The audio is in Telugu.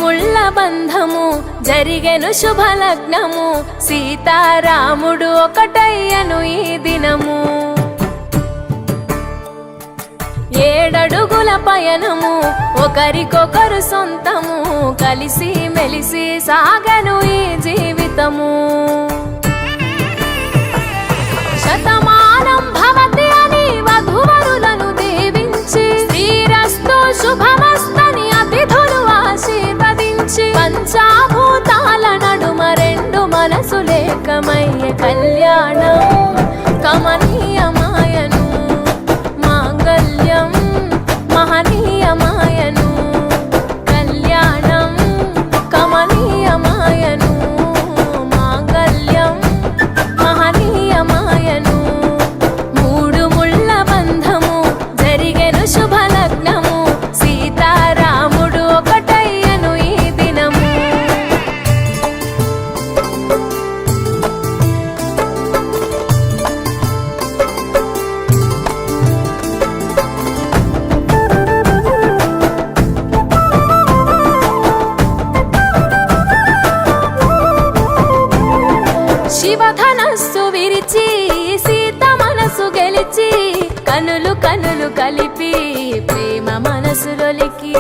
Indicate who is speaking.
Speaker 1: ముళ్ళ బంధము జరిగెను శుభలగ్నము సీతారాముడు ఒకటయ్యను ఈ దినము 7 అడుగుల పయనము ఒకరికొకరు సొంతము కలిసి మెలిసి సాగను ఈ జీవితము శతమానం భవతి అని వధువరులను దీవించి శ్రీరస్తు శుభమస్తని అతిథులు ఆశీర్వదించి పంచాభూతాల నడుమ 2 మనసులేకమయ్యే కళ్యాణం కమనీయమాయను మాంగళ్యం మహనీయమాయను కళ్యాణం కమనీయమాయను మాంగళ్యం మహనీయమాయను 3 ముళ్ళ బంధము జరిగెను శుభలగ్నము సీతారాముడు ఒకటయ్యను ఈ దినము శివధనస్సు విరిచి సీత మనసు గెలిచి కనులు కనులు కలిపి ప్రేమ మనసులొలికి